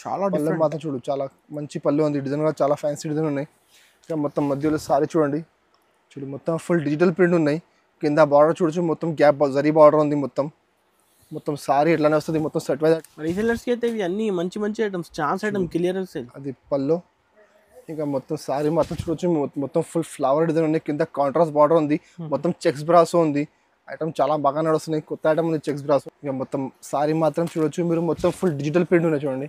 చాలా పళ్ళు డిఫరెంట్. మాత్రం చూడు చాలా మంచి పళ్ళు ఉంది. డిజైన్ కూడా చాలా ఫ్యాన్సీ డిజైన్ ఉన్నాయి. ఇంకా మొత్తం మధ్యలో సారీ చూడండి, చూడు మొత్తం ఫుల్ డిజిటల్ ప్రింట్ ఉన్నాయి. కింద బార్డర్ చూడొచ్చు, మొత్తం గ్యాప్ జరీ బార్డర్ ఉంది. మొత్తం సారీ ఎట్లానే వస్తుంది, మొత్తం సెట్ వైజ్. రీసెల్లర్స్కి అయితే ఇవి అన్ని మంచి మంచి ఐటమ్స్, ఛాన్స్ ఐటమ్, క్లియరెన్స్. అది పళ్ళు. ఇంకా మొత్తం సారీ మాత్రం చూడొచ్చు, మొత్తం ఫుల్ ఫ్లవర్ డిజైన్ ఉంది. కింద కాంట్రాస్ట్ బార్డర్ ఉంది, మొత్తం చెక్స్ బ్రాసో ఉంది. ఐటమ్ చాలా బాగా నడుస్తున్నాయి, కొత్త ఐటమ్ ఉంది చెక్స్ బ్రాసో. ఇంకా మొత్తం సారీ మాత్రం చూడొచ్చు మీరు, మొత్తం ఫుల్ డిజిటల్ ప్రింట్ ఉన్నాయి చూడండి.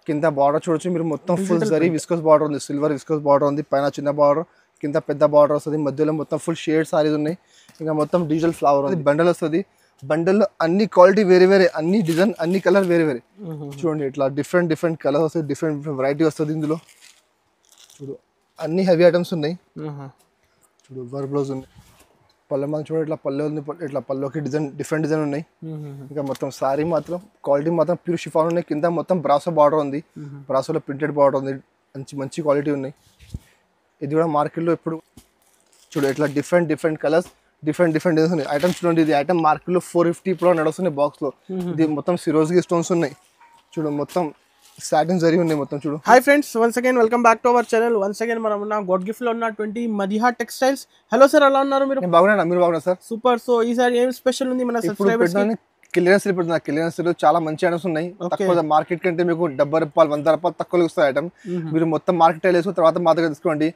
కింద బార్డర్ చూడొచ్చు మీరు, మొత్తం ఫుల్ జరీ విస్కోస్ బార్డర్ ఉంది, సిల్వర్ విస్కోస్ బార్డర్ ఉంది. పైన చిన్న బార్డర్, కింద పెద్ద బార్డర్ వస్తుంది. మధ్యలో మొత్తం ఫుల్ షేడ్ సారీస్ ఉన్నాయి. ఇంకా మొత్తం డిజిటల్ ఫ్లవర్ ఉంది. బండల్ వస్తుంది, బండల్లో అన్ని క్వాలిటీ వేరే వేరే, అన్ని డిజైన్ అన్ని కలర్ వేరే వేరే. చూడండి ఇట్లా డిఫరెంట్ డిఫరెంట్ కలర్స్ వస్తాయి, డిఫరెంట్ డిఫరెంట్ వెరైటీ వస్తుంది ఇందులో. చూడు అన్ని హెవీ ఐటమ్స్ ఉన్నాయి. చూడు వర్క్ బ్లౌజ్ ఉంది. పళ్ళు మాత్రం చూడండి ఇట్లా పళ్ళు ఉంది, ఇట్లా పళ్ళుకి డిజైన్ డిఫరెంట్ డిజైన్ ఉన్నాయి. ఇంకా మొత్తం సారీ మాత్రం క్వాలిటీ మాత్రం ప్యూర్ షిఫాన్ ఉన్నాయి. కింద మొత్తం బ్రాసో బార్డర్ ఉంది, బ్రాసోలో ప్రింటెడ్ బార్డర్ ఉంది. మంచి మంచి క్వాలిటీ ఉన్నాయి. ఇది కూడా మార్కెట్లో ఇప్పుడు చూడు ఇట్లా different different colours, different different designs ఉన్నాయి. ఐటమ్స్ చూడండి, ఇది ఐటమ్ మార్కెట్లో 450 ఇప్పుడు నడుస్తున్నాయి బాక్స్లో. ఇది మొత్తం సిరోజ్కి స్టోన్స్ ఉన్నాయి. చూడు మొత్తం సాటిన్ జరీ ఉన్నాయి మొత్తం. చూడు hi friends, once again welcome back to our channel. Once again మనం ఉన్న గోడ్ గిఫ్ట్ లో ఉన్న 20 మదిహా టెక్స్టైల్స్. హలో సార్, ఎలా ఉన్నారు మీరు? బాగున్నా, మీరు బాగున్నా సార్? సూపర్. సో ఈసారి ఏం స్పెషల్ ఉంది మన సబ్స్క్రైబర్స్ కి? క్లియరెన్స్ పెడుతున్నా. క్లియరెన్స్ లో చాలా మంచి ఐటమ్స్ ఉన్నాయి. తక్కువ మార్కెట్ కంటే మీకు 70 రూపాయలు 100 రూపాయలు తక్కువ వస్తాయి ఐటమ్. మీరు మొత్తం మార్కెట్ వేసుకున్న తర్వాత మా దగ్గర తీసుకోండి.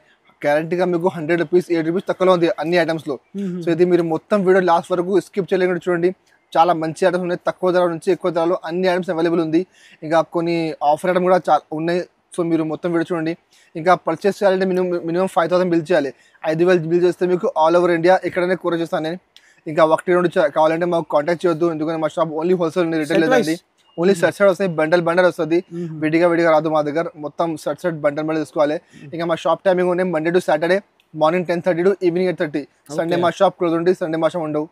గ్యారంటీగా మీకు 100 రూపీస్ 80 రూపీస్ తక్కువలో ఉంది అన్ని ఐటమ్స్ లో. సో ఇది మీరు మొత్తం వీడియో లాస్ట్ వరకు స్కిప్ చేయలేకుండా చూడండి. చాలా మంచి ఐటమ్స్ ఉన్నాయి, తక్కువ ధర నుంచి ఎక్కువ ధరలో అన్ని ఐటమ్స్ అవైలబుల్ ఉంది. ఇంకా కొన్ని ఆఫర్ ఐటమ్ కూడా చాలా ఉన్నాయి. సో మీరు మొత్తం వీడియో చూడండి. ఇంకా పర్చేస్ చేయాలంటే మినిమం 5000 బిల్ చేయాలి. 5000 బిల్ చేస్తే మీకు ఆల్ ఓవర్ ఇండియా ఎక్కడైనా కొరియర్ చేస్తాను నేను. ఇంకా 1-2 కావాలంటే మాకు కాంటాక్ట్ చేయొద్దు, ఎందుకంటే మా షాప్ ఓన్లీ హోల్సేల్ ఉంది, రిటైల్ లేదండి. ఓన్లీ సెట్ వస్తాయి, బండల్ వస్తుంది. విడిగా రాదు మా దగ్గర, మొత్తం సెట్ బండల్ తీసుకోవాలి. ఇంకా మా షాప్ టైమింగ్ ఉన్నాయి Monday to Saturday morning 10:30 to evening 8:30. Sunday మా షాప్ క్లోజ్ ఉంది, సండే మా షాప్ ఉండవు.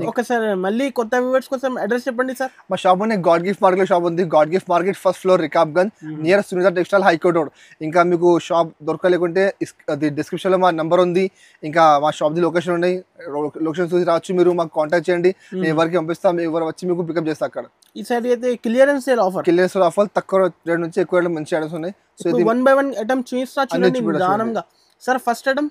ఒకసారి మళ్ళీ కొత్త వ్యూవర్స్ కోసం అడ్రస్ చెప్పండి సార్. మా షాప్ ఉంది గాడ్ గిఫ్ట్ మార్కెట్ షాప్ ఉంది. God Gift market first floor, Rikabganj, near Sunita textile, high court road. ఇంకా మీకు షాప్ దొరకలేకుంటే అది డిస్క్రిప్షన్ లో మా నంబర్ ఉంది. ఇంకా మా షాప్ ది లొకేషన్ ఉన్నాయి, లొకేషన్ చూసి రావచ్చు. మీరు మాకు కాంటాక్ట్ చేయండి, నేను ఎవరికి పంపిస్తాం, ఎవరు వచ్చి మీకు పికప్ చేస్తా అక్కడ. ఈసారి అయితే క్లియరెన్స్ ఆఫర్ తక్కువ రేట్ నుంచి ఎక్కువ రేట్ మంచి ఐటమ్స్ ఉన్నాయి. సో ఇది 1 by 1 ఐటమ్ చూడండి నిదానంగా. సార్ ఫస్ట్ ఐటమ్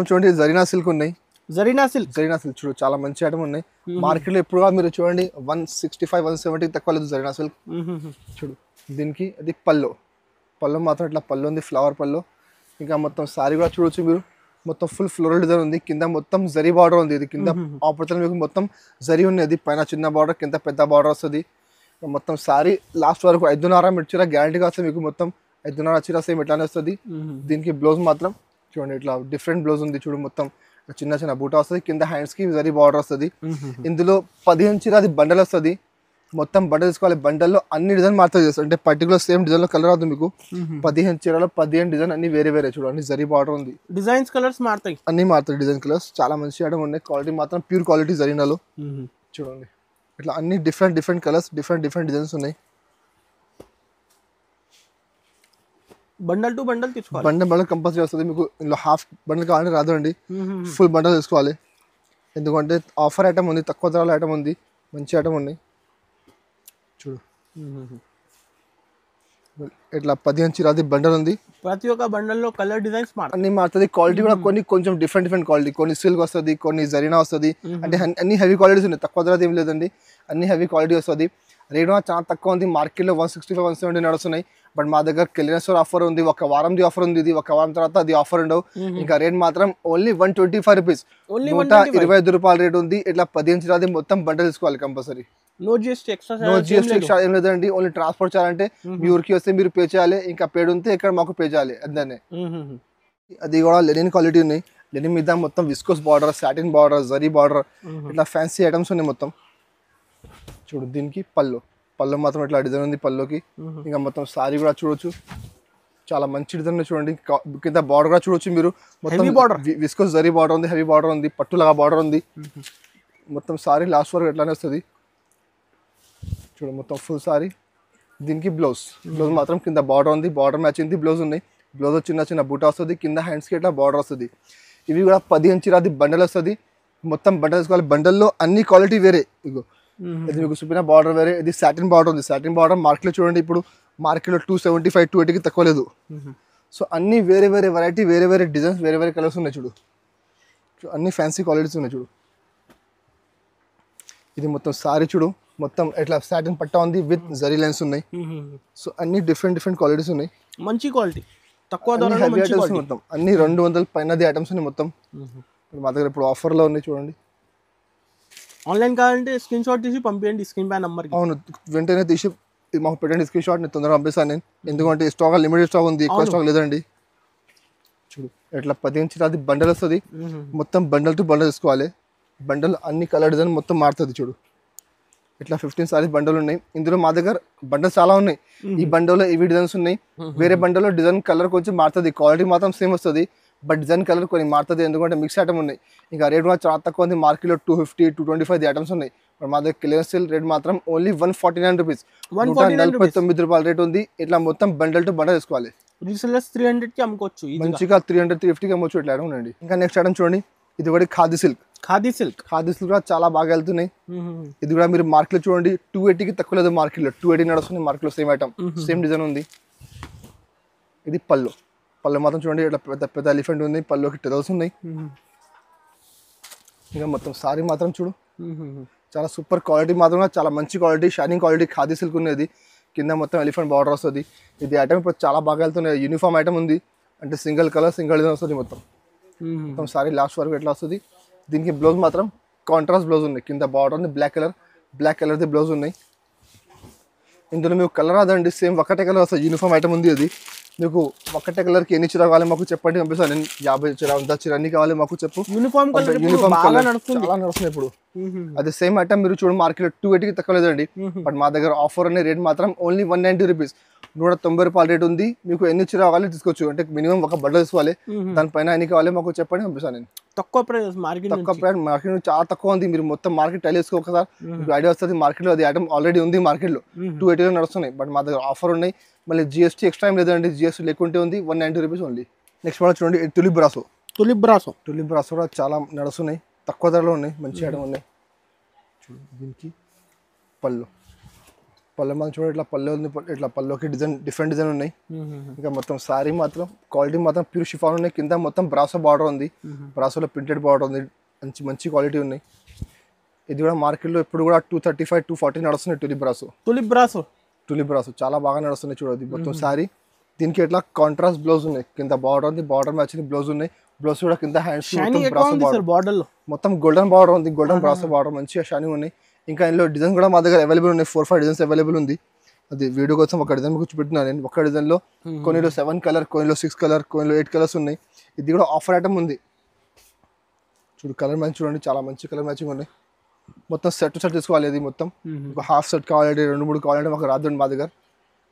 చూడండి, జరీనా సిల్క్ ఉన్నాయి. జరీనా సిల్క్ చూడు చాలా మంచి ఐటమ్ ఉన్నాయి. మార్కెట్ లో ఎప్పుడు మీరు చూడండి 165 170 తక్కువ లేదు జరీనా సిల్క్. చూడు దీనికి అది పళ్ళు మాత్రం ఇట్లా పళ్ళు ఉంది, ఫ్లవర్ పళ్ళు. ఇంకా మొత్తం సారీ కూడా చూడొచ్చు మీరు, మొత్తం ఫుల్ ఫ్లోరల్ డిజైన్ ఉంది. కింద మొత్తం జరీ బార్డర్ ఉంది. ఇది కింద ఆపరేటర్ మీకు మొత్తం జరీ ఉన్నది, పైన చిన్న బార్డర్, కింద పెద్ద బార్డర్ వస్తుంది. మొత్తం సారీ లాస్ట్ వరకు 5.5 మీటర్ గ్యారంటీగా వస్తుంది మీకు. మొత్తం 5.5 చీర సేమ్ ఇట్లానే వస్తుంది. దీనికి బ్లౌజ్ మాత్రం చూడండి ఇట్లా డిఫరెంట్ బ్లౌజ్ ఉంది. చూడు మొత్తం చిన్న చిన్న బూటా వస్తుంది, కింద హ్యాండ్స్ కి జరీ బార్డర్ వస్తుంది. ఇందులో 15 చీర అది బండల్ వస్తుంది. మొత్తం బండల్ తీసుకోవాలి. బండల్లో అన్ని డిజైన్ మారుతుంది చేస్తారు, అంటే పర్టికులర్ సేమ్ డిజైన్ లో కలర్ అవుతుంది మీకు. 15 చీరలో 15 డిజైన్ అన్ని వేరే వేరే. చూడండి జరీ బార్డర్ ఉంది, డిజైన్స్ కలర్స్ మారుతాయి, అన్ని మారుతాయి డిజైన్ కలర్స్. చాలా మంచి ఐటమ్ ఉన్నాయి. క్వాలిటీ మాత్రం ప్యూర్ క్వాలిటీ జరీనాలో. చూడండి ఇట్లా అన్ని different different colours, different different designs ఉన్నాయి. బండల్ టు బండల్ తీసుకోవాలి. బండల్ కంపల్సరీ వస్తుంది మీకు. ఇందులో హాఫ్ బండల్ కావాలంటే రాదండి, ఫుల్ బండల్ తీసుకోవాలి. ఎందుకంటే ఆఫర్ ఐటమ్ ఉంది, తక్కువ ధరల ఐటమ్ ఉంది, మంచి ఐటమ్ ఉన్నాయి. చూడు ఇట్లా 15 చీర బండల్ ఉంది. ప్రతి ఒక్క బండల్లో కలర్ డిజైన్స్ అన్ని మారుతుంది. క్వాలిటీ కూడా కొన్ని కొంచెం డిఫరెంట్ డిఫరెంట్ క్వాలిటీ, కొన్ని సిల్క్ వస్తుంది, కొన్ని జరీనా వస్తుంది. అంటే అన్ని హెవీ క్వాలిటీస్ ఉన్నాయి, తక్కువ ధర ఏం లేదండి, అన్ని హెవీ క్వాలిటీ వస్తుంది. రేట్ చాలా తక్కువ ఉంది. మార్కెట్లో 165 170 నడుస్తున్నాయి. బట్ మా దగ్గర క్లియరెన్స్ ఆఫర్ ఉంది, ఒక వారంది ఆఫర్ ఉంది. ఇది ఒక వారం తర్వాత అది ఆఫర్ ఉండవు. ఇంకా రేట్ మాత్రం ఓన్లీ 125 రూపీస్, 125 రూపాయల రేట్ ఉంది. ఇట్లా 15 చీర మొత్తం బండల్ తీసుకోవాలి కంపల్సరీ. నో జిఎస్టీ ఎక్స్ట్రా ఏం లేదండి. ఓన్లీ ట్రాన్స్పోర్ట్ చేయాలంటే మీ ఊరికి వస్తే మీరు పే చేయాలి. ఇంకా పేడ్ ఉంటే ఇక్కడ మాకు పే చేయాలి అంతే. అది కూడా లెనిన్ క్వాలిటీ ఉన్నాయి. లెనిన్ మీద మొత్తం viscose border, satin border, zari border, ఇట్లా ఫ్యాన్సీ ఐటమ్స్ ఉన్నాయి మొత్తం. చూడు దీనికి పళ్ళు మాత్రం ఇట్లా డిజైన్ ఉంది పళ్ళుకి. ఇంకా మొత్తం సారీ కూడా చూడొచ్చు, చాలా మంచి డిజైన్ చూడండి. కింద బార్డర్ కూడా చూడొచ్చు మీరు, మొత్తం విస్కోస్ జరీ బార్డర్ ఉంది, హెవీ బార్డర్ ఉంది, పట్టులాగా బార్డర్ ఉంది. మొత్తం సారీ లాస్ట్ వరకు ఎట్లానే వస్తుంది. చూడు మొత్తం ఫుల్ సారీ. దీనికి బ్లౌజ్ మాత్రం కింద బార్డర్ ఉంది, బార్డర్ మ్యాచ్ ఉంది, బ్లౌజ్ ఉన్నాయి. బ్లౌజ్ చిన్న చిన్న బూటా వస్తుంది, కింద హ్యాండ్స్కి ఇట్లా బార్డర్ వస్తుంది. ఇవి కూడా 15 చీర అది బండల్ వస్తుంది. మొత్తం బండల్ తీసుకోవాలి. బండల్లో అన్ని క్వాలిటీ వేరే. ఇగో ఇది మీకు చూపిన బార్డర్ వేరే, ఇది సాటిన్ బార్డర్ ఉంది. సాటిన్ బార్డర్ మార్కెట్లో చూడండి ఇప్పుడు మార్కెట్లో 275 280కి తక్కువ లేదు. సో అన్ని వేరే వేరే వెరైటీ, వేరే వేరే డిజైన్స్, వేరే వేరే కలర్స్ ఉన్నాయి చూడు. అన్ని ఫ్యాన్సీ క్వాలిటీస్ ఉన్నాయి చూడు. ఇది మొత్తం సారీ చూడు, మొత్తం ఇట్లా సాటిన్ పట్టా ఉంది విత్ జరీ లైన్స్ ఉన్నాయి. సో అన్ని డిఫరెంట్ డిఫరెంట్ క్వాలిటీస్ ఉన్నాయి, మంచి క్వాలిటీ, తక్కువ ధరలో హెవీ మంచి ఐటమ్స్ క్వాలిటీ. మొత్తం అన్ని 200 పైనది ఐటమ్స్ ఉన్నాయి మొత్తం. మా దగ్గర ఇప్పుడు ఆఫర్లో ఉన్నాయి చూడండి. ఆన్లైన్ కావాలంటే స్క్రీన్ షాట్ తీసి పంపించండి స్క్రీన్ పై నంబర్కి. అవును, వెంటనే తీసి మాకు పెట్టండి స్క్రీన్ షాట్, నేను తొందరగా పంపిస్తాను నేను. ఎందుకంటే స్టాక్ లిమిటెడ్ స్టాక్ ఉంది, ఎక్కువ స్టాక్ లేదండి. చూడు ఇట్లా 10 ఇంచులు అది బండల్ వస్తుంది, మొత్తం బండల్ టు బండల్ తీసుకోవాలి. బండల్ అన్ని కలర్ డిజైన్ మొత్తం మారుతుంది చూడు. ఇట్లా 15 సారీస్ బండలు ఉన్నాయి. ఇందులో మా దగ్గర బండల్స్ చాలా ఉన్నాయి. ఈ బండల్లో ఇవి డిజైన్స్ ఉన్నాయి, వేరే బండల్లో డిజైన్ కలర్ కొంచెం మారుతుంది, క్వాలిటీ మాత్రం సేమ్ వస్తుంది, బట్ డిజైన్ కలర్ కొన్ని మారుతుంది. ఎందుకంటే మిక్స్ ఐటమ్ ఉన్నాయి. ఇంకా రేట్ కూడా చాలా తక్కువ ఉంది, మార్కెట్లో 250 225 ఐటమ్స్ ఉన్నాయి. మా దగ్గర క్లియరెన్స్ సేల్ రేట్ మాత్రం ఓన్లీ 149 రూపీస్, 149 రూపాయల రేట్ ఉంది. ఇట్లా మొత్తం బండల్ టు బండల్ తీసుకోవాలి. రీసెల్లర్స్ 300కి అమ్ముకోవచ్చు మంచిగా, 300 350కి అమ్మొచ్చు. ఇట్లా ఐటమ్ ఉండండి. ఇంకా నెక్స్ట్ ఐటమ్ చూడండి, ఇది కూడా ఖాదీ సిల్క్. ఖాదీ సిల్క్ కూడా చాలా బాగా వెళ్తున్నాయి. ఇది కూడా మీరు మార్కెట్లో చూడండి 280కి తక్కువ లేదు, మార్కెట్లో 280 నడుస్తుంది. మార్కెట్లో సేమ్ ఐటమ్, సేమ్ డిజైన్ ఉంది. ఇది పళ్ళు మాత్రం చూడండి ఇట్లా పెద్ద పెద్ద ఎలిఫెంట్ ఉంది, పళ్ళుకి టెరల్స్ ఉన్నాయి. ఇంకా మొత్తం సారీ మాత్రం చూడు, చాలా సూపర్ క్వాలిటీ, మాత్రం చాలా మంచి quality, shining quality khadi silk ఉన్నది. కింద మొత్తం ఎలిఫెంట్ బార్డర్ వస్తుంది. ఇది ఐటమ్ ఇప్పుడు చాలా బాగా వెళ్తున్నాయి. యూనిఫామ్ ఐటమ్ ఉంది, అంటే సింగిల్ కలర్ సింగిల్ డిజైన్ వస్తుంది మొత్తం. మొత్తం సారీ లాస్ట్ వరకు ఎట్లా వస్తుంది. దీనికి బ్లౌజ్ మాత్రం కాంట్రాస్ట్ బ్లౌజ్ ఉన్నాయి. కింద బార్డర్ ఉంది, బ్లాక్ కలర్ది బ్లౌజ్ ఉన్నాయి. ఇందులో మీకు కలర్ రాదండి, సేమ్ ఒకటే కలర్ వస్తుంది. యూనిఫామ్ ఐటమ్ ఉంది. అది మీకు ఒకటే కలర్కి ఎన్ని చీర కావాలి మాకు చెప్పండి, పంపిస్తాను నేను. 50 చీర 100 చీర అన్ని కావాలి మాకు చెప్పు. యూనిఫామ్ కలర్ చాలా నడుస్తుంది ఇప్పుడు. అది సేమ్ ఐటమ్ మీరు చూడండి మార్కెట్లో 280కి తక్కువ లేదండి, బట్ మా దగ్గర ఆఫర్ అనే రేట్ మాత్రం ఓన్లీ 190 రూపీస్, 190 రూపాయల రేట్ ఉంది. మీకు ఎన్ని చీర కావాలి తీసుకోవచ్చు, అంటే మినిమం ఒక బడ్డ తీసుకోవాలి. దానిపైన ఎన్ని కావాలి మాకు చెప్పండి, పంపిస్తాను నేను. తక్కువ ప్రైస్ మార్కెట్ చాలా తక్కువ ఉంది. మీరు మొత్తం మార్కెట్ టైల్ వేసుకో ఒకసారి, మీకు ఐడియా వస్తుంది. మార్కెట్లో అది ఐటమ్ ఆల్రెడీ ఉంది, మార్కెట్లో 280 నడుస్తున్నాయి, బట్ మా దగ్గర ఆఫర్ ఉన్నాయి. మళ్ళీ జిఎస్టీ ఎక్స్ట్రా ఏం లేదండి, జిఎస్టీ లేకుంటే ఉంది 190 రూపీస్ ఓన్లీ. నెక్స్ట్ మనం చూడండి టులిప్ బ్రాసో కూడా చాలా నడుస్తున్నాయి, తక్కువ ధరలో ఉన్నాయి, మంచి ఐటమ్ ఉన్నాయి. దీనికి పళ్ళు మనం చూడండి ఇట్లా పళ్ళు ఉంది, ఇట్లా పళ్ళుకి డిఫరెంట్ డిజైన్ ఉన్నాయి. ఇంకా మొత్తం సారీ మాత్రం క్వాలిటీ మాత్రం ప్యూర్ షిఫాన్ ఉన్నాయి. కింద మొత్తం బ్రాసో బార్డర్ ఉంది, బ్రాసోలో ప్రింటెడ్ బార్డర్ ఉంది, మంచి క్వాలిటీ ఉన్నాయి. ఇది కూడా మార్కెట్లో ఇప్పుడు కూడా 235 240 నడుస్తున్నాయి. టులిప్ బ్రాసో చాలా బాగా నడుస్తున్నాయి చూడండి. మొత్తం సారీ దీనికి ఇట్లా కాంట్రాస్ట్ బ్లౌజ్ ఉన్నాయి. కింద బార్డర్ ఉంది, బార్డర్ మ్యాచింగ్ బ్లౌజ్ ఉన్నాయి. బ్లౌజ్ కూడా కింద హ్యాండ్స్ మొత్తం గోల్డెన్ బార్డర్ ఉంది, గోల్డెన్ బ్రాసో బార్డర్ మంచిగా షైనింగ్ ఉన్నాయి. ఇంకా ఇందులో డిజైన్ కూడా మా దగ్గర అవైలబుల్ ఉన్నాయి, 4-5 డిజైన్స్ అవైలబుల్ ఉంది. అది వీడియో కోసం ఒక డిజైన్ మీకు చూపెట్టినా నేను. ఒక డిజైన్లో కొన్నిలో 7 కలర్, కొన్నిలో 6 కలర్, కొన్నిలో 8 కలర్స్ ఉన్నాయి. ఇది కూడా ఆఫర్ ఐటమ్ ఉంది చూడు. కలర్ మ్యాచ్ చూడండి, చాలా మంచి కలర్ మ్యాచింగ్ ఉన్నాయి. మొత్తం సెట్ తీసుకోవాలి. ఇది మొత్తం ఒక హాఫ్ సెట్ కావాలంటే 2-3 కావాలంటే మాకు రాదండి. మా దగ్గర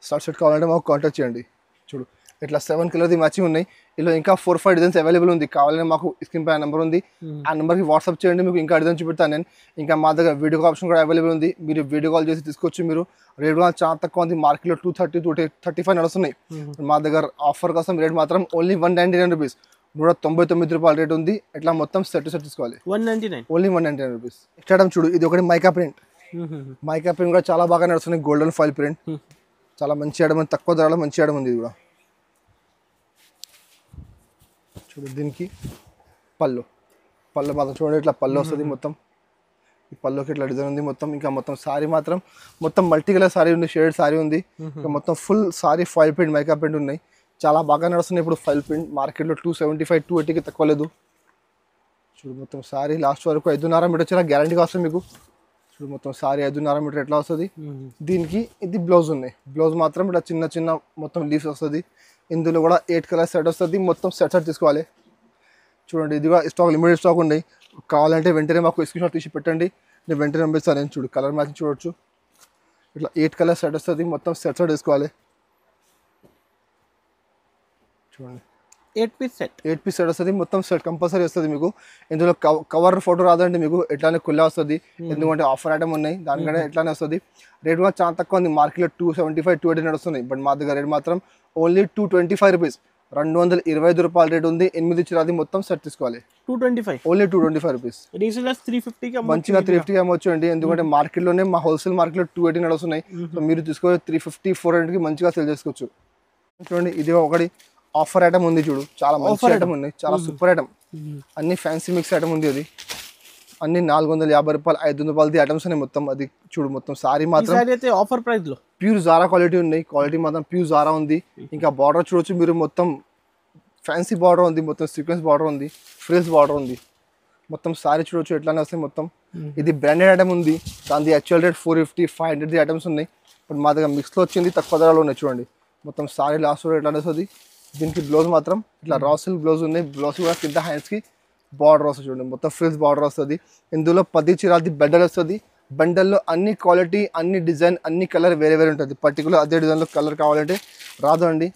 సెట్ కావాలంటే మాకు కాంటాక్ట్ చేయండి. చూడు ఇట్లా 7 కలర్ది మ్యాచింగ్ ఉన్నాయి. ఇలా ఇంకా 4-5 డిజైన్స్ అవైలబుల్ ఉంది. కావాలని మాకు స్క్రీన్ పై నెంబర్ ఉంది, ఆ నెంబర్కి వాట్సాప్ చేయండి, మీకు ఇంకా డిజైన్ చూపెడతాను నేను. ఇంకా మా దగ్గర వీడియో కాల్ ఆప్షన్ కూడా అవైలబుల్ ఉంది. మీరు వీడియో కాల్ చేసి తీసుకోవచ్చు. మీరు రేట్ కూడా చాలా తక్కువ ఉంది, మార్కెట్లో 230 235 నడుస్తున్నాయి. మా దగ్గర ఆఫర్ కోసం రేట్ మాత్రం ఓన్లీ 199 రూపీస్, 199 రూపాయల రేట్ ఉంది. ఇట్లా మొత్తం సెట్ తీసుకోవాలి, 199 ఓన్లీ 199 రూపీస్. ఇచ్చడం చూడు, ఇది ఒకటి మైకా ప్రింట్ కూడా చాలా బాగా నడుస్తున్నాయి. గోల్డెన్ ఫాయిల్ ప్రింట్ చాలా మంచి ఐటమ్ ఉంది, తక్కువ ధరలో మంచి ఐటమ్ ఉంది. ఇది కూడా చూడు. దీనికి పళ్ళు మాత్రం చూడండి ఇట్లా పళ్ళు వస్తుంది. మొత్తం ఈ పళ్ళుకి ఇట్లా డిజైన్ ఉంది మొత్తం. ఇంకా మొత్తం సారీ మాత్రం మొత్తం మల్టీ కలర్ సారీ ఉంది, షేడ్ సారీ ఉంది. ఇంకా మొత్తం full sorry foil print, mica print ఉన్నాయి. చాలా బాగా నడుస్తున్నాయి ఇప్పుడు ఫైల్ ప్రింట్. మార్కెట్లో 275 280కి తక్కువ లేదు. చూడు మొత్తం సారీ లాస్ట్ వరకు 5.5 మీటర్ వచ్చిన గ్యారంటీగా వస్తుంది మీకు. చూడు మొత్తం సారీ 5.5 మీటర్ ఎట్లా వస్తుంది. దీనికి ఇది బ్లౌజ్ ఉన్నాయి. బ్లౌజ్ మాత్రం ఇట్లా చిన్న మొత్తం లీవ్స్ వస్తుంది. ఇందులో కూడా 8 కలర్ సెట్ వస్తుంది. మొత్తం సెట్ తీసుకోవాలి. చూడండి ఇది కూడా స్టాక్ లిమిటెడ్ స్టాక్ ఉన్నాయి. కావాలంటే వెంటనే మాకు స్క్రీన్ షాట్ తీసి పెట్టండి, నేను వెంటనే పంపిస్తాను నేను. చూడు కలర్ మ్యాచింగ్ చూడొచ్చు. ఇట్లా 8 కలర్ సెట్ వస్తుంది. మొత్తం సెట్ తీసుకోవాలి. చూడండి 8 పీస్ సెట్ వస్తుంది. మొత్తం సెట్ కంపల్సరీ వస్తుంది మీకు. ఇందులో కవర్ ఫోటో రాదండి మీకు, ఎట్లానే కుల్లా వస్తుంది. ఎందుకంటే ఆఫర్ ఐటమ్ ఉన్నాయి, దానికంటే ఎట్లానే వస్తుంది. రేట్ కూడా చాలా తక్కువ ఉంది. మార్కెట్లో 275 280 నడుస్తున్నాయి, బట్ మా దగ్గర రేట్ మాత్రం ఓన్లీ 225 రూపీస్, 225 రూపాయల రేట్ ఉంది. 8 చిరాది మొత్తం సెట్ తీసుకోవాలి. 225 ఓన్లీ 225 రూపీస్. రీసేలర్స్ 350 కి మంచిగా 350కి అమ్మొచ్చు అండి. ఎందుకంటే మార్కెట్లోనే మా హోల్సేల్ మార్కెట్లో 280 నడుస్తున్నాయి. సో మీరు తీసుకోవాలి 350 400కి మంచిగా సేల్ చేసుకోవచ్చు. చూడండి ఇది ఒకటి ఆఫర్ ఐటమ్ ఉంది చూడు, చాలా మంచి ఐటమ్ ఉంది, చాలా సూపర్ ఐటమ్. అన్ని ఫ్యాన్సీ మిక్స్ ఐటమ్ ఉంది. అది అన్ని 450 రూపాయలు 500 రూపాయలది ఐటమ్స్ ఉన్నాయి మొత్తం. అది చూడు మొత్తం సారీ మాత్రం ఆఫర్ ప్రైస్ లో ప్యూర్ జారా క్వాలిటీ ఉన్నాయి. క్వాలిటీ మాత్రం ప్యూర్ జారా ఉంది. ఇంకా బార్డర్ చూడొచ్చు మీరు, మొత్తం ఫ్యాన్సీ బార్డర్ ఉంది, మొత్తం సీక్వెన్స్ బార్డర్ ఉంది, ఫ్రిల్స్ బార్డర్ ఉంది. మొత్తం సారీ చూడొచ్చు ఎట్లానే వస్తాయి మొత్తం. ఇది బ్రాండెడ్ ఐటమ్ ఉంది. దాని యాక్చువల్ రేట్ 450 500 ఐటమ్స్ ఉన్నాయి. బట్ మా దగ్గర మిక్స్లో వచ్చింది, తక్కువ ధరలో ఉన్నాయి. చూడండి మొత్తం సారీ లాస్ట్ రేట్ ఎట్లా వస్తుంది. దీనికి బ్లౌజ్ మాత్రం ఇట్లా రా సిల్క్ బ్లౌజ్ ఉన్నాయి. బ్లౌజ్ కూడా కింద హ్యాండ్స్కి బార్డర్ వస్తుంది. చూడండి మొత్తం ఫ్రిల్స్ బార్డర్ వస్తుంది. ఇందులో 10 చీరాలది బండల్ వస్తుంది. బండల్లో అన్ని క్వాలిటీ, అన్ని డిజైన్, అన్ని కలర్ వేరే వేరే ఉంటుంది. పర్టికులర్ అదే డిజైన్లో కలర్ కావాలంటే రాదు అండి.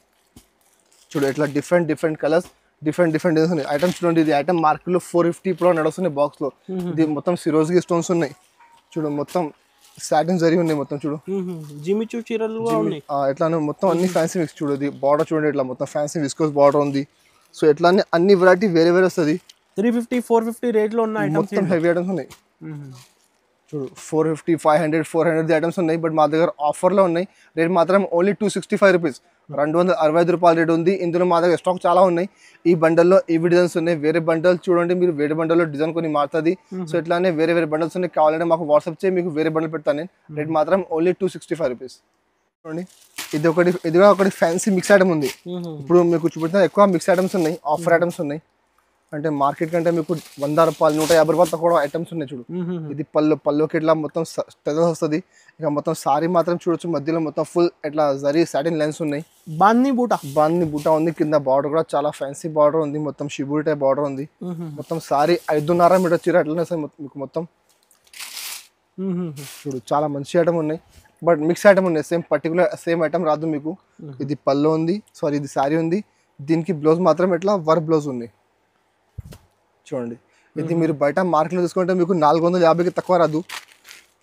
చూడు ఇట్లా డిఫరెంట్ కలర్స్, డిఫరెంట్ డిజైన్స్ ఉన్నాయి. ఐటమ్స్ చూడండి, ఇది ఐటమ్ మార్కెట్లో 450 ఇప్పుడు నడుస్తున్నాయి బాక్స్లో. ఇది మొత్తం సిరోజ్కి స్టోన్స్ ఉన్నాయి. చూడు మొత్తం సాటిన్ జరీ ఉన్నాయి మొత్తం. చూడు జిమిచూ చీరలు ఎట్లా మొత్తం అన్ని ఫ్యాన్సీ మిక్స్. చూడు ఇది బార్డర్ చూడండి, ఇట్లా మొత్తం ఫ్యాన్సీ విస్కోస్ బార్డర్ ఉంది. సో ఎట్లా అన్ని వెరైటీ వేరే వేరే వస్తుంది. 350 450 రేట్ లో ఉన్న ఐటమ్స్, మొత్తం హెవీ ఐటమ్స్ ఉన్నాయి. చూడు 450 500 400 ఐటమ్స్ ఉన్నాయి. బట్ మా దగ్గర ఆఫర్లో ఉన్నాయి. రేట్ మాత్రం ఓన్లీ 265 రూపీస్, 265 రూపాయల రేట్ ఉంది. ఇందులో మా దగ్గర స్టాక్ చాలా ఉన్నాయి. ఈ బండల్లో ఇవి డిజైన్స్ ఉన్నాయి. వేరే బండల్ చూడండి మీరు, వేరే బండల్లో డిజైన్ కొన్ని మారుతుంది. సో ఇట్లానే వేరే వేరే బండల్స్ ఉన్నాయి. కావాలంటే మాకు వాట్సాప్ చేయి, మీకు వేరే బండల్ పెడతాను నేను. రేట్ మాత్రం ఓన్లీ 265 రూపీస్. చూడండి ఇది ఒకటి ఫ్యాన్సీ మిక్స్ ఐటమ్ ఉంది. ఇప్పుడు మీకు చూపెడుతున్నా ఎక్కువ మిక్స్ ఐటమ్స్ ఉన్నాయి, ఆఫర్ ఐటమ్స్ ఉన్నాయి. అంటే మార్కెట్ కంటే మీకు 100 రూపాయలు 150 రూపాయలు తక్కువ ఐటమ్స్ ఉన్నాయి. చూడు ఇది పళ్ళుకి ఇట్లా మొత్తం స్టెజర్స్ వస్తుంది. ఇక మొత్తం సారీ మాత్రం చూడొచ్చు, మధ్యలో మొత్తం ఫుల్ ఇట్లా జరీ సాటిన్ లైన్స్ ఉన్నాయి. బాంది బూటా ఉంది. కింద బార్డర్ కూడా చాలా ఫ్యాన్సీ బార్డర్ ఉంది. మొత్తం షిబూరి టైప్ బార్డర్ ఉంది. మొత్తం సారీ 5.5 మీటర్ చీర అట్లనే మీకు మొత్తం. చూడు చాలా మంచి ఐటమ్ ఉన్నాయి. బట్ మిక్స్ ఐటమ్ ఉన్నాయి. సేమ్ ఐటమ్ రాదు మీకు. ఇది పళ్ళు ఉంది, సారీ ఇది సారీ ఉంది. దీనికి బ్లౌజ్ మాత్రం ఇట్లా వర్క్ బ్లౌజ్ ఉంది. చూడండి ఇది మీరు బయట మార్కెట్లో తీసుకుంటే మీకు 450కి తక్కువ రాదు.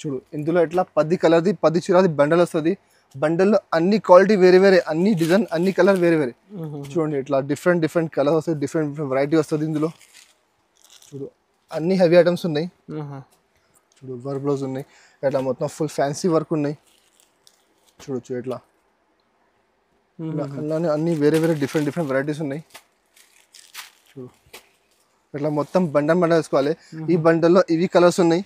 చూడు ఇందులో ఇట్లా 10 కలర్ది 10 చీరది బండల్ వస్తుంది. బండల్లో అన్ని క్వాలిటీ వేరే వేరే, అన్ని డిజైన్, అన్ని కలర్ వేరే వేరే. చూడండి ఇట్లా డిఫరెంట్ కలర్ వస్తుంది, డిఫరెంట్ వెరైటీ వస్తుంది ఇందులో. చూడు అన్ని హెవీ ఐటమ్స్ ఉన్నాయి. చూడు వర్క్ బ్లౌజ్ ఉన్నాయి. ఇట్లా మొత్తం ఫుల్ ఫ్యాన్సీ వర్క్ ఉన్నాయి. చూడొచ్చు ఇట్లా అలానే అన్ని వేరే వేరే డిఫరెంట్ వెరైటీస్ ఉన్నాయి. చూడు ఇట్లా మొత్తం బండల్ వేసుకోవాలి. ఈ బండల్లో ఇవి కలర్స్ ఉన్నాయి.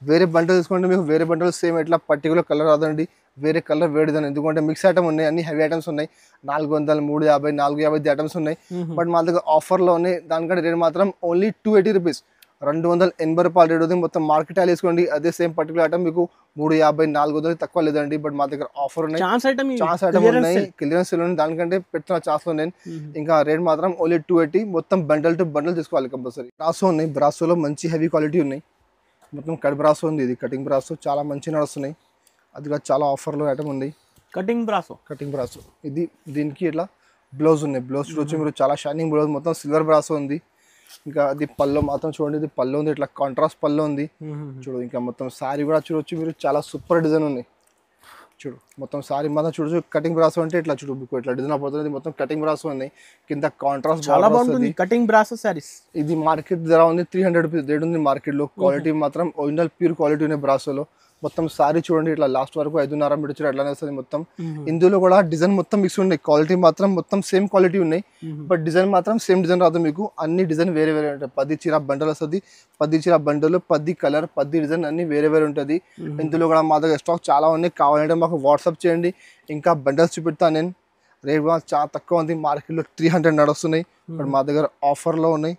వేరే బండల్ తీసుకుంటే మీకు వేరే బండల్ సేమ్ ఇట్లా పర్టికులర్ కలర్ రాదండి. వేరే కలర్ వేడిదని, ఎందుకంటే మిక్స్ ఐటమ్ ఉన్నాయి, అన్ని హెవీ ఐటమ్స్ ఉన్నాయి. 400 350 450 ఐటమ్స్ ఉన్నాయి. బట్ మా దగ్గర ఆఫర్లో ఉన్నాయి. దానికంటే రేట్ మాత్రం ఓన్లీ 280 రూపీస్, 280 రూపాయల రేట్ ఉంది. మొత్తం మార్కెట్ ఆయిల్ వేసుకోండి, అదే సేమ్ పర్టికులర్ ఐటమ్ మీకు 350 400 తక్కువ లేదండి. బట్ మా దగ్గర ఆఫర్ ఉన్నాయి, ఛాన్స్ ఐటమ్ ఉన్నాయి, క్లియరెన్స్ ఉన్నాయి. దానికంటే పెట్టిన ఛాన్స్ లో నేను ఇంకా రేట్ మాత్రం ఓన్లీ 280. మొత్తం బండల్ టు బండల్ తీసుకోవాలి కంపల్సరీ. బ్రాసో ఉన్నాయి. బ్రాసోలో మంచి హెవీ క్వాలిటీ ఉన్నాయి. మొత్తం కట్ బ్రాసో ఉంది. ఇది కటింగ్ బ్రాసో చాలా మంచి నడుస్తున్నాయి. అది కూడా చాలా ఆఫర్లో ఐటమ్ ఉంది. కటింగ్ బ్రాసో ఇది. దీనికి ఇట్లా బ్లౌజ్ ఉన్నాయి. బ్లౌజ్ చూడొచ్చు మీరు, చాలా షైనింగ్ బ్లౌజ్, మొత్తం సిల్వర్ బ్రాసో ఉంది. ఇంకా అది పళ్ళు మాత్రం చూడండి, ఇది పళ్ళు ఉంది, ఇట్లా కాంట్రాస్ట్ పళ్ళు ఉంది. చూడు ఇంకా మొత్తం సారీ కూడా చూడొచ్చు మీరు, చాలా సూపర్ డిజైన్ ఉన్నాయి. చూడు మొత్తం సారీ మాత్రం చూడొచ్చు. కటింగ్ బ్రాసో అంటే ఇట్లా చూడు మీకు ఇట్లా డిజైన్ పడుతుంది. మొత్తం కటింగ్ బ్రాసో ఉన్నాయి. కింద కాంట్రాస్ట్ చాలా బాగుంటుంది కటింగ్ బ్రాసో సారీస్. ఇది మార్కెట్ ధర ఉంది 300 రూపీస్ రేట్ ఉంది మార్కెట్లో. క్వాలిటీ మాత్రం ఒరిజినల్ ప్యూర్ క్వాలిటీ ఉన్నాయి బ్రాసోలో. మొత్తం సారీ చూడండి ఇట్లా లాస్ట్ వరకు 5.5 మీటర్ చీర అట్లానే వస్తుంది మొత్తం. ఇందులో కూడా డిజైన్ మొత్తం మిక్స్ ఉన్నాయి. క్వాలిటీ మాత్రం మొత్తం సేమ్ క్వాలిటీ ఉన్నాయి. బట్ డిజైన్ మాత్రం సేమ్ డిజైన్ రాదు మీకు. అన్ని డిజైన్ వేరే వేరే ఉంటాయి. 10 చీర బండల్ వస్తుంది. 10 చీర బండలు 10 కలర్ 10 డిజైన్ అన్ని వేరే వేరే ఉంటుంది. ఇందులో కూడా మా దగ్గర స్టాక్ చాలా ఉన్నాయి. కావాలంటే మాకు వాట్సాప్ చేయండి, ఇంకా బండల్స్ చూపెడతాను నేను. రేట్ కూడా చాలా తక్కువ ఉంది. మార్కెట్లో 300 నడుస్తున్నాయి. బట్ మా దగ్గర ఆఫర్లో ఉన్నాయి.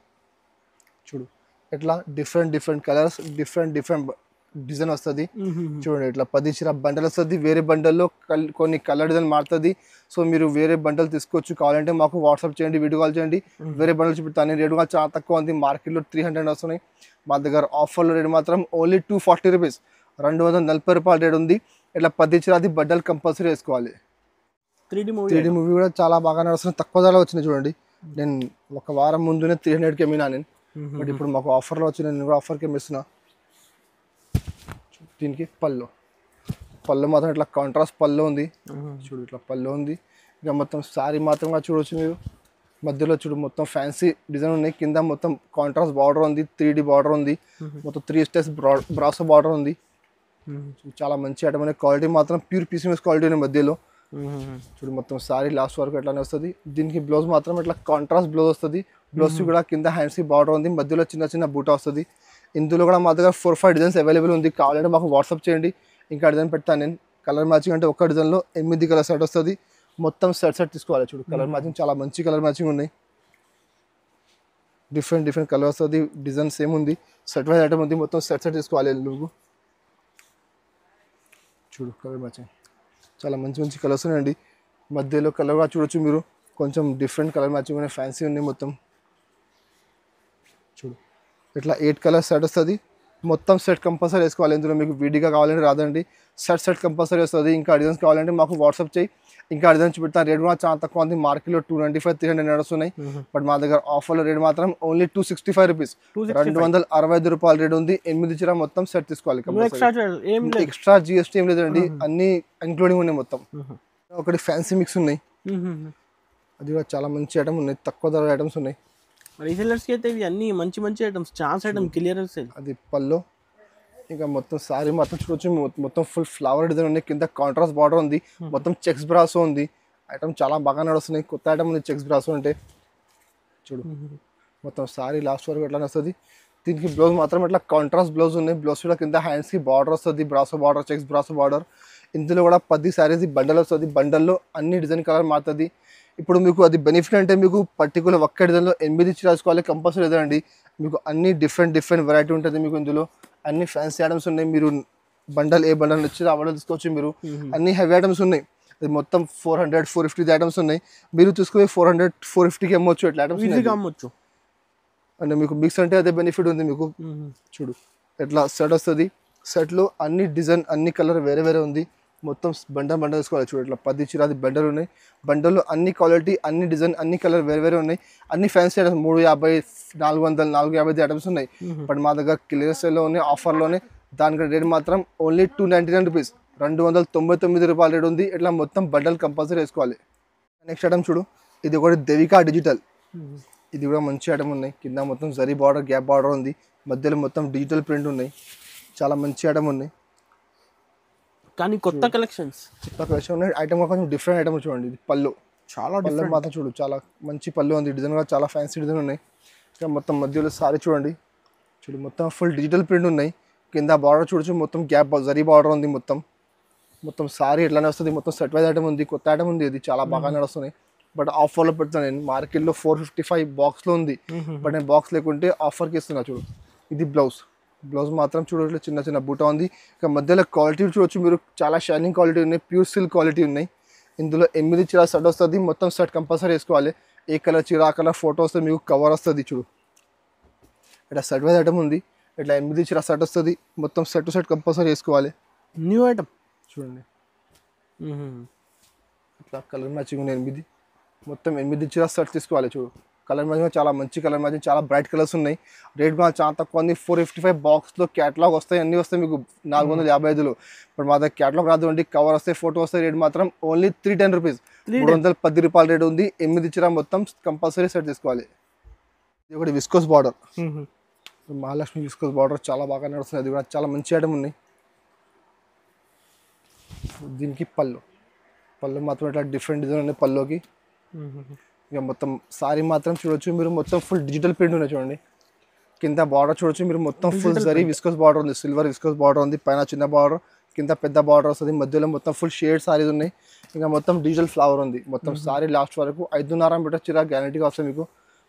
చూడు ఇట్లా డిఫరెంట్ కలర్స్, డిఫరెంట్ డిజైన్ వస్తుంది. చూడండి ఇట్లా 10 చీర బండల్ వస్తుంది. వేరే బండల్లో కొన్ని కలర్ డిజైన్ మారుతుంది. సో మీరు వేరే బండల్ తీసుకోవచ్చు. కావాలంటే మాకు వాట్సాప్ చేయండి, వీడియో కాల్ చేయండి, వేరే బండల్ చూపిస్తాను. రేట్ కూడా చాలా తక్కువ ఉంది. మార్కెట్లో 300 వస్తున్నాయి. మా దగ్గర ఆఫర్లో రేట్ మాత్రం ఓన్లీ 240 రూపీస్, 240 రూపాయల రేట్ ఉంది. ఇట్లా 10 చీరది బండల్ కంపల్సరీ వేసుకోవాలి. 3D మూవీ కూడా చాలా బాగా నడుస్తుంది. తక్కువ ధరలో వచ్చింది చూడండి. నేను ఒక వారం ముందునే 300కి అమ్మినా నేను. బట్ ఇప్పుడు మాకు ఆఫర్లో వచ్చింది, నేను కూడా ఆఫర్కి అమ్మిస్తున్నా. దీనికి పళ్ళు మాత్రం ఇట్లా కాంట్రాస్ట్ పళ్ళు ఉంది. చూడు ఇట్లా పళ్ళు ఉంది. ఇక మొత్తం సారీ మాత్రంగా చూడవచ్చు మీరు. మధ్యలో చూడు మొత్తం ఫ్యాన్సీ డిజైన్ ఉన్నాయి, కింద మొత్తం కాంట్రాస్ట్ బార్డర్ ఉంది, 3D బార్డర్ ఉంది, మొత్తం 3 స్టెప్స్ బ్రాసో బార్డర్ ఉంది. చాలా మంచి ఐటమ్ అనే క్వాలిటీ మాత్రం ప్యూర్ పీసీఎంఎస్ క్వాలిటీ ఉంది. మధ్యలో చూడు మొత్తం సారీ లాస్ట్ వరకు ఎట్లానే వస్తుంది. దీనికి బ్లౌజ్ మాత్రం ఇట్లా కాంట్రాస్ట్ బ్లౌజ్ వస్తుంది. బ్లౌజ్ కూడా కింద హ్యాండ్స్ బార్డర్ ఉంది, మధ్యలో చిన్న చిన్న బూటా వస్తుంది. ఇందులో కూడా మా దగ్గర 4-5 డిజైన్స్ అవైలబుల్ ఉంది. కావాలంటే మాకు వాట్సాప్ చేయండి, ఇంకా డిజైన్ పెడతాను నేను. కలర్ మ్యాచింగ్ అంటే ఒక్క డిజైన్లో 8 కలర్ సెట్ వస్తుంది. మొత్తం సెట్ తీసుకోవాలి. చూడు కలర్ మ్యాచింగ్ చాలా మంచి కలర్ మ్యాచింగ్ ఉన్నాయి. డిఫరెంట్ కలర్ వస్తుంది. డిజైన్ సేమ్ ఉంది, సెట్ వైజ్ ఐటమ్ ఉంది. మొత్తం సెట్ తీసుకోవాలి నువ్వు. చూడు కలర్ మ్యాచింగ్ చాలా మంచి కలర్స్ ఉన్నాయండి. మధ్యలో కలర్ కూడా చూడొచ్చు మీరు, కొంచెం డిఫరెంట్ కలర్ మ్యాచింగ్ ఉన్నాయి, ఫ్యాన్సీ ఉన్నాయి మొత్తం. చూడు ఇట్లా 8 కలర్ సెట్ వస్తుంది. మొత్తం సెట్ కంపల్సరీ వేసుకోవాలి. ఇందులో మీకు విడిగా కావాలంటే రాదండి, సెట్ కంపల్సరీ వస్తుంది. ఇంకా డిజైన్స్ కావాలంటే మాకు వాట్సాప్ చేయి, ఇంకా డిజైన్స్ పెడతాను. రేట్ కూడా చాలా తక్కువ ఉంది. మార్కెట్లో 295-300 నడుస్తున్నాయి. బట్ మా దగ్గర ఆఫర్లో రేట్ మాత్రం ఓన్లీ 265 రూపీస్, 265 రూపాయల రేట్ ఉంది. 8 చీర మొత్తం సెట్ తీసుకోవాలి. ఎక్స్ట్రా జిఎస్టీ ఏం లేదండి, అన్ని ఇంక్లూడింగ్ ఉన్నాయి మొత్తం. ఒకటి ఫ్యాన్సీ మిక్స్ ఉన్నాయి, అది కూడా చాలా మంచి ఐటమ్ ఉన్నాయి. తక్కువ ధర ఐటమ్స్ ఉన్నాయి. రీసెలర్స్కి అయితే ఇవి అన్ని మంచి ఐటమ్స్, ఛాన్స్ ఐటమ్ క్లియరెన్స్. అది పల్లో. ఇంకా మొత్తం సారీ మాత్రం చూడొచ్చు, మొత్తం ఫుల్ ఫ్లవర్ డిజైన్ ఉన్నాయి. కింద కాంట్రాస్ట్ బార్డర్ ఉంది, మొత్తం చెక్స్ బ్రాసో ఉంది. ఐటమ్ చాలా బాగా నడుస్తున్నాయి. కొత్త ఐటమ్ ఉంది చెక్స్ బ్రాసో అంటే. చూడు మొత్తం సారీ లాస్ట్ వరకు ఎట్లా వస్తుంది. దీనికి బ్లౌజ్ మాత్రం ఇట్లా కాంట్రాస్ట్ బ్లౌజ్ ఉన్నాయి. బ్లౌజ్ కూడా కింద హ్యాండ్స్కి బార్డర్ వస్తుంది, brasso border, checks brasso border. ఇందులో కూడా 10 శారీస్ బండల్ వస్తుంది. బండల్లో అన్ని డిజైన్ కలర్ మారుతుంది. ఇప్పుడు మీకు అది బెనిఫిట్ అంటే మీకు పర్టికులర్ ఒక్క డిజైన్లో 8 రాసుకోవాలి కంపల్సరీ లేదండి. మీకు అన్ని డిఫరెంట్ వెరైటీ ఉంటుంది. మీకు ఇందులో అన్ని ఫ్యాన్సీ ఐటమ్స్ ఉన్నాయి. మీరు బండల్ ఏ బండల్ వచ్చి రావడం తీసుకోవచ్చు. మీరు అన్ని హెవీ ఐటమ్స్ ఉన్నాయి. అది మొత్తం 400-450 ఐటమ్స్ ఉన్నాయి. మీరు తీసుకుని 400-450కి అమ్మొచ్చు. ఎట్లా ఐటమ్స్ అమ్మొచ్చు అంటే మీకు మిక్స్ అంటే అదే బెనిఫిట్ ఉంది మీకు. చూడు ఎట్లా సెట్ వస్తుంది. సెట్లో అన్ని డిజైన్ అన్ని కలర్ వేరే ఉంది. మొత్తం బండల్ తీసుకోవాలి. చూడు ఇట్లా 10 చీరాది బండలు ఉన్నాయి. బండల్లో అన్ని క్వాలిటీ, అన్ని డిజైన్, అన్ని కలర్ వేరే ఉన్నాయి. అన్ని ఫ్యాన్సీ ఐటమ్స్ 350, 400, 450 ఐటమ్స్ ఉన్నాయి. బట్ మా దగ్గర క్లియర్ సేల్లో ఉన్నాయి, ఆఫర్లోనే. దానికి రేట్ మాత్రం ఓన్లీ 299 రూపీస్, 299 రూపాయల రేట్ ఉంది. ఇట్లా మొత్తం బండల్ కంపల్సరీ వేసుకోవాలి. నెక్స్ట్ ఐటమ్ చూడు, ఇది ఒకటి దేవికా డిజిటల్. ఇది కూడా మంచి ఐటమ్ ఉన్నాయి. కింద మొత్తం జరీ బార్డర్, గ్యాప్ బార్డర్ ఉంది. మధ్యలో మొత్తం డిజిటల్ ప్రింట్ ఉన్నాయి. చాలా మంచి ఐటమ్ ఉన్నాయి. కానీ కొత్త కలెక్షన్ ఉన్నాయి. ఐటమ్ కొంచెం డిఫరెంట్ ఐటమ్ చూడండి. ఇది పళ్ళు, చాలా పళ్ళు మాత్రం చూడు, చాలా మంచి పళ్ళు ఉంది. డిజైన్ కూడా చాలా ఫ్యాన్సీ డిజైన్ ఉన్నాయి. ఇంకా మొత్తం మధ్యలో సారీ చూడండి. చూడు మొత్తం ఫుల్ డిజిటల్ ప్రింట్ ఉన్నాయి. కింద బార్డర్ చూడొచ్చు, మొత్తం గ్యాప్ జరీ బార్డర్ ఉంది. మొత్తం సారీ ఎట్లానే వస్తుంది. మొత్తం సెట్ వైజ్ ఐటమ్ ఉంది, కొత్త ఐటమ్ ఉంది. ఇది చాలా బాగా నడుస్తున్నాయి. బట్ ఆఫర్లో పెడుతున్నాను నేను. మార్కెట్లో 455 బాక్స్లో ఉంది. బట్ నేను బాక్స్ లేకుంటే ఆఫర్కి ఇస్తున్నా. చూడు ఇది బ్లౌజ్ మాత్రం చూడట్లేదు, చిన్న బూటా ఉంది. ఇక మధ్యలో క్వాలిటీ చూడొచ్చు మీరు, చాలా షైనింగ్ క్వాలిటీ ఉన్నాయి, ప్యూర్ సిల్క్ క్వాలిటీ ఉన్నాయి. ఇందులో 8 చీర సెట్ వస్తుంది. మొత్తం సెట్ కంపల్సరీ వేసుకోవాలి. ఏ కలర్ చీర ఆ కలర్ ఫోటో వస్తుంది, మీకు కవర్ వస్తుంది. చూడు ఇట్లా సెట్ వైజ్ ఐటమ్ ఉంది. ఇట్లా 8 చీర సెట్ వస్తుంది. మొత్తం సెట్ కంపల్సరీ వేసుకోవాలి. న్యూ ఐటమ్ చూడండి. ఇట్లా కలర్ మ్యాచింగ్ ఉన్నాయి. 8 మొత్తం 8 చీర సెట్ తీసుకోవాలి. చూడు కలర్ మ్యాచింగ్ చాలా మంచి కలర్ మ్యాచింగ్, చాలా బ్రైట్ కలర్స్ ఉన్నాయి. రేట్ కూడా చాలా తక్కువ ఉంది. 455 బాక్స్లో క్యాటలాగ్ వస్తాయి, అన్నీ వస్తాయి మీకు 455లో. ఇప్పుడు మా దగ్గర క్యాటలాగ్ రాదు అండి, కవర్ వస్తాయి, ఫోటో వస్తాయి. రేట్ మాత్రం ఓన్లీ 310 రూపీస్, 310 రూపాయల రేట్ ఉంది. 8 చీర మొత్తం కంపల్సరీ సెట్ తీసుకోవాలి. ఇది ఒకటి viscose border, Mahalakshmi viscose border చాలా బాగా నడుస్తుంది. అది కూడా చాలా మంచి ఐటమ్ ఉన్నాయి. దీనికి పళ్ళు మాత్రం ఇట్లా డిఫరెంట్ డిజైన్ ఉన్నాయి పళ్ళుకి. ఇక మొత్తం సారీ మాత్రం చూడొచ్చు మీరు, మొత్తం ఫుల్ డిజిటల్ ప్రింట్ ఉన్నాయి. చూడండి కింద బార్డర్ చూడొచ్చు మీరు, మొత్తం ఫుల్ జరీ విస్కోస్ బార్డర్ ఉంది. సిల్వర్ విస్కోస్ బార్డర్ ఉంది. పైన చిన్న బార్డర్, కింద పెద్ద బార్డర్ వస్తుంది. మధ్యలో మొత్తం ఫుల్ షేడ్ సారీస్ ఉన్నాయి. ఇంకా మొత్తం డిజిటల్ ఫ్లవర్ ఉంది. మొత్తం సారీ లాస్ట్ వరకు 5.5 మీటర్ చీర గ్యారంటీగా వస్తుంది మీకు.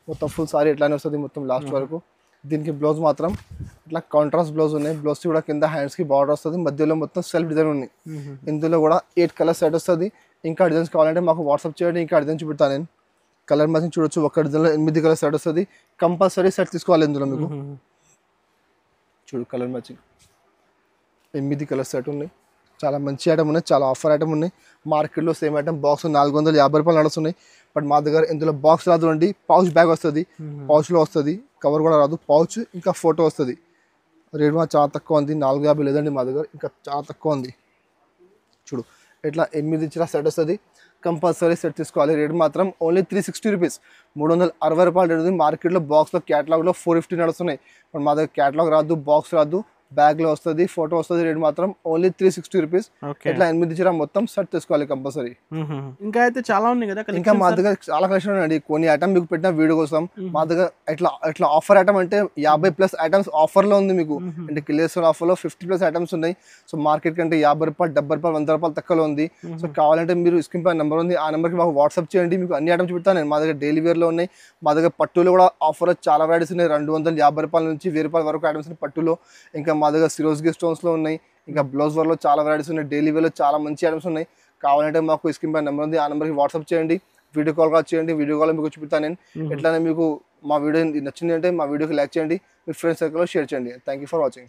మొత్తం ఫుల్ సారీ ఎట్లానే వస్తుంది మొత్తం లాస్ట్ వరకు. దీనికి బ్లౌజ్ మాత్రం ఇట్లా కాంట్రాస్ట్ బ్లౌజ్ ఉన్నాయి. బ్లౌజ్ కూడా కింద హ్యాండ్స్కి బార్డర్ వస్తుంది. మధ్యలో మొత్తం సెల్ఫ్ డిజైన్ ఉన్నాయి. ఇందులో కూడా 8 కలర్ సెట్ వస్తుంది. ఇంకా డిజైన్స్ కావాలంటే మాకు వాట్సాప్ చేయండి, ఇంకా డిజైన్ చూపెడతాను నేను. కలర్ మ్యాచింగ్ చూడొచ్చు. ఒక డిజైన్లో 8 కలర్ సెట్ వస్తుంది. కంపల్సరీ సెట్ తీసుకోవాలి ఇందులో మీకు. చూడు కలర్ మ్యాచింగ్ 8 కలర్ సెట్ ఉన్నాయి. చాలా మంచి ఐటమ్ ఉన్నాయి, చాలా ఆఫర్ ఐటమ్ ఉన్నాయి. మార్కెట్లో సేమ్ ఐటమ్ బాక్స్ 450 రూపాయలు నడుస్తున్నాయి. బట్ మా దగ్గర ఇందులో బాక్స్ రాదు అండి, పౌచ్ బ్యాగ్ వస్తుంది. పౌచ్లో వస్తుంది, కవర్ కూడా రాదు. పౌచ్ ఇంకా ఫోటో వస్తుంది. రేట్ కూడా చాలా తక్కువ ఉంది, 450 లేదండి మా దగ్గర, ఇంకా చాలా తక్కువ ఉంది. చూడు ఇట్లా 8 చీర సెట్ వస్తుంది. కంపల్సరీ సెట్ తీసుకోవాలి. రేట్ మాత్రం ఓన్లీ 360 రూపీస్, 360 రూపాయలు రేట్ ఉంది. మార్కెట్లో బాక్స్లో క్యాటలాగ్లో 450 నడుస్తున్నాయి. ఇప్పుడు మా దగ్గర క్యాటలాగ్ రాదు, బాక్స్ రాదు, బ్యాగ్లో వస్తుంది, ఫోటో వస్తుంది. రేట్ మాత్రం ఓన్లీ 360 రూపీస్. ఇట్లా 8 చీర మొత్తం సెట్ తీసుకోవాలి కంపల్సరీ. ఇంకా అయితే చాలా ఉన్నాయి కదా ఇంకా మా దగ్గర చాలా కలెక్షన్ ఉన్నాయండి. కొన్ని ఐటమ్ మీకు పెట్టిన వీడియో కోసం మా దగ్గర ఇట్లా ఆఫర్ ఐటమ్ అంటే 50+ ఐటమ్స్ ఆఫర్లో ఉంది మీకు. అంటే కిలేస్ ఆఫర్లో 50+ ఐటమ్స్ ఉన్నాయి. సో మార్కెట్ కంటే 50 రూపాయలు, 70 రూపాయలు, 100 రూపాయలు తక్కువలో ఉంది. సో కావాలంటే మీరు స్క్రీన్ పై నెంబర్ ఉంది, ఆ నెంబర్కి మాకు వాట్సాప్ చేయండి. మీకు అన్ని ఐటమ్స్ పెడతాను నేను. మా దగ్గర డైలీ వేర్లో ఉన్నాయి. మా దగ్గర పట్టులో కూడా ఆఫర్లో చాలా వెరైటీస్ ఉన్నాయి. 250 రూపాయల నుంచి 1000 రూపాయల వరకు ఐటమ్స్ ఉన్నాయి పట్టులో. ఇంకా మా దగ్గర సిరోస్కి స్టోన్స్లో ఉన్నాయి. ఇంకా బ్లౌజ్ వర్క్లో చాలా వెరైటీస్ ఉన్నాయి. డైలీ వేర్లో చాలా మంచి ఐటమ్స్ ఉన్నాయి. కావాలంటే మాకు స్క్రీన్ పై నెంబర్ ఉంది, ఆ నెంబర్కి వాట్సాప్ చేయండి, వీడియో కాల్ చేయండి. వీడియో కాల్ మీకు చూపిస్తాను నేను. ఎట్లానే మీకు మా వీడియో నచ్చింది అంటే మా వీడియోకి లైక్ చేయండి, మీ ఫ్రెండ్స్ సర్కిల్లో షేర్ చేయండి. Thank you for watching.